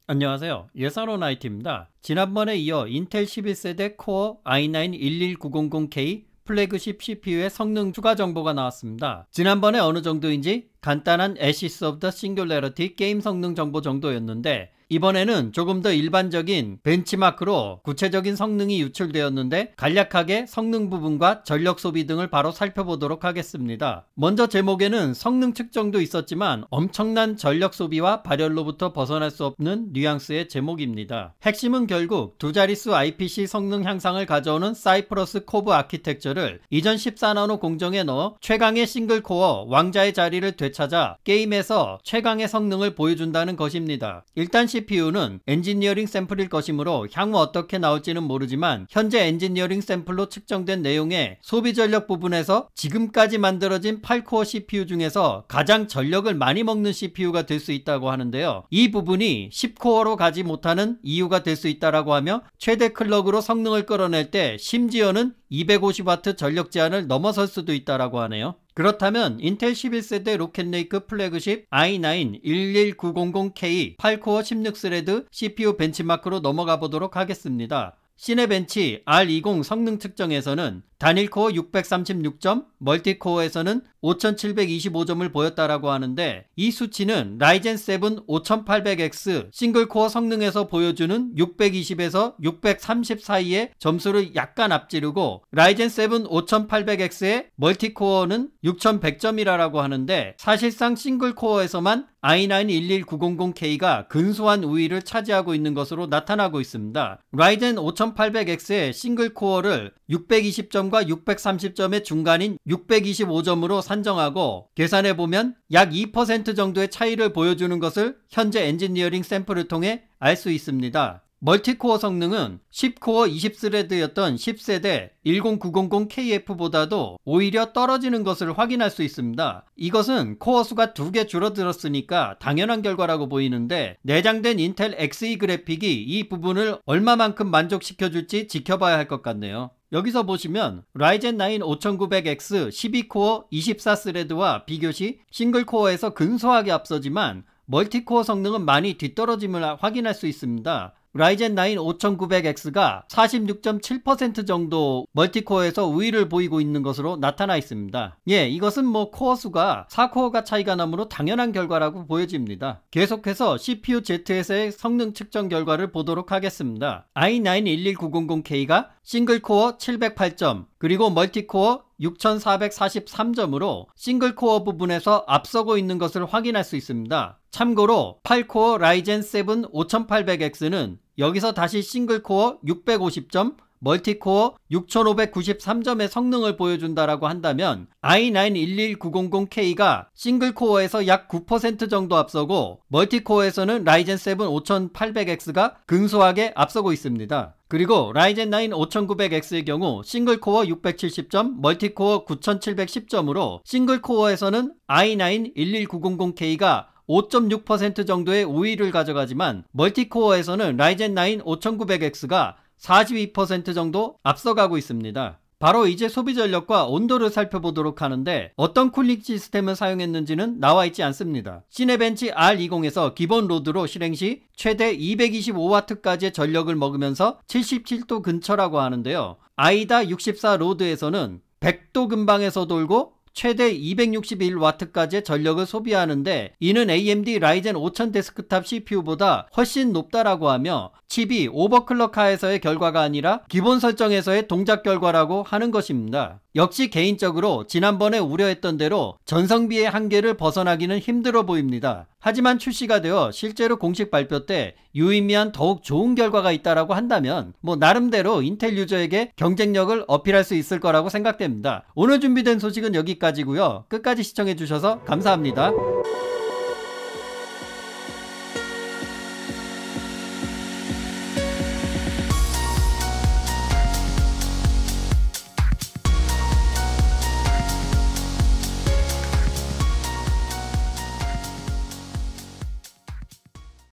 안녕하세요. 예사론 IT입니다. 지난번에 이어 인텔 11세대 코어 i9-11900K 플래그십 CPU의 성능 추가 정보가 나왔습니다. 지난번에 어느 정도인지 간단한 Ashes of the Singularity 게임 성능 정보 정도였는데, 이번에는 조금 더 일반적인 벤치마크로 구체적인 성능이 유출되었는데 간략하게 성능 부분과 전력 소비 등을 바로 살펴보도록 하겠습니다. 먼저 제목에는 성능 측정도 있었지만 엄청난 전력 소비와 발열로부터 벗어날 수 없는 뉘앙스의 제목입니다. 핵심은 결국 두 자릿수 IPC 성능 향상을 가져오는 사이프러스 코브 아키텍처를 이전 14나노 공정에 넣어 최강의 싱글코어 왕자의 자리를 되찾아 게임에서 최강의 성능을 보여준다는 것입니다. 일단 CPU는 엔지니어링 샘플일 것이므로 향후 어떻게 나올지는 모르지만 현재 엔지니어링 샘플로 측정된 내용의 소비 전력 부분에서 지금까지 만들어진 8코어 CPU 중에서 가장 전력을 많이 먹는 CPU가 될 수 있다고 하는데요. 이 부분이 10코어로 가지 못하는 이유가 될 수 있다고 하며 최대 클럭으로 성능을 끌어낼 때 심지어는 250W 전력 제한을 넘어설 수도 있다고 하네요. 그렇다면 인텔 11세대 로켓레이크 플래그십 i9-11900K 8코어 16스레드 CPU 벤치마크로 넘어가 보도록 하겠습니다. 시네벤치 R20 성능 측정에서는 단일코어 636점, 멀티코어에서는 5725점을 보였다라고 하는데, 이 수치는 라이젠 7 5800X 싱글코어 성능에서 보여주는 620에서 630 사이의 점수를 약간 앞지르고, 라이젠 7 5800X의 멀티코어는 6100점이라고 하는데, 사실상 싱글코어에서만 i9-11900K가 근소한 우위를 차지하고 있는 것으로 나타나고 있습니다. 라이젠 5800X의 싱글코어를 620점과 630점의 중간인 625점으로 산정하고 계산해보면 약 2% 정도의 차이를 보여주는 것을 현재 엔지니어링 샘플을 통해 알 수 있습니다. 멀티코어 성능은 10코어 20스레드였던 10세대 10900KF보다도 오히려 떨어지는 것을 확인할 수 있습니다. 이것은 코어 수가 2개 줄어들었으니까 당연한 결과라고 보이는데, 내장된 인텔 Xe 그래픽이 이 부분을 얼마만큼 만족시켜줄지 지켜봐야 할 것 같네요. 여기서 보시면 라이젠 9 5900X 12코어 24스레드와 비교시 싱글코어에서 근소하게 앞서지만 멀티코어 성능은 많이 뒤떨어짐을 확인할 수 있습니다. 라이젠 9 5900X가 46.7% 정도 멀티코어에서 우위를 보이고 있는 것으로 나타나 있습니다. 이것은 코어 수가 4코어가 차이가 나므로 당연한 결과라고 보여집니다. 계속해서 CPU Z에서의 성능 측정 결과를 보도록 하겠습니다. i9-11900K가 싱글코어 708점, 그리고 멀티코어 6443점으로 싱글코어 부분에서 앞서고 있는 것을 확인할 수 있습니다. 참고로 8코어 라이젠 7 5800X는 여기서 다시 싱글코어 650점, 멀티코어 6593점의 성능을 보여준다라고 한다면 i9-11900K가 싱글코어에서 약 9% 정도 앞서고 멀티코어에서는 라이젠 7 5800X가 근소하게 앞서고 있습니다. 그리고 라이젠 9 5900X의 경우 싱글코어 670점, 멀티코어 9710점으로 싱글코어에서는 i9-11900K가 5.6% 정도의 우위를 가져가지만 멀티코어에서는 라이젠 9 5900X가 42% 정도 앞서가고 있습니다. 바로 이제 소비 전력과 온도를 살펴보도록 하는데, 어떤 쿨링 시스템을 사용했는지는 나와 있지 않습니다. 시네벤치 R20에서 기본 로드로 실행 시 최대 225W까지의 전력을 먹으면서 77도 근처라고 하는데요. 아이다 64 로드에서는 100도 근방에서 돌고 최대 261W까지의 전력을 소비하는데, 이는 AMD 라이젠 5000 데스크탑 CPU보다 훨씬 높다라고 하며 칩이 오버클럭하에서의 결과가 아니라 기본 설정에서의 동작 결과라고 하는 것입니다. 역시 개인적으로 지난번에 우려했던 대로 전성비의 한계를 벗어나기는 힘들어 보입니다. 하지만 출시가 되어 실제로 공식 발표 때 유의미한 더욱 좋은 결과가 있다라고 한다면 나름대로 인텔 유저에게 경쟁력을 어필할 수 있을 거라고 생각됩니다. 오늘 준비된 소식은 여기까지고요. 끝까지 시청해 주셔서 감사합니다.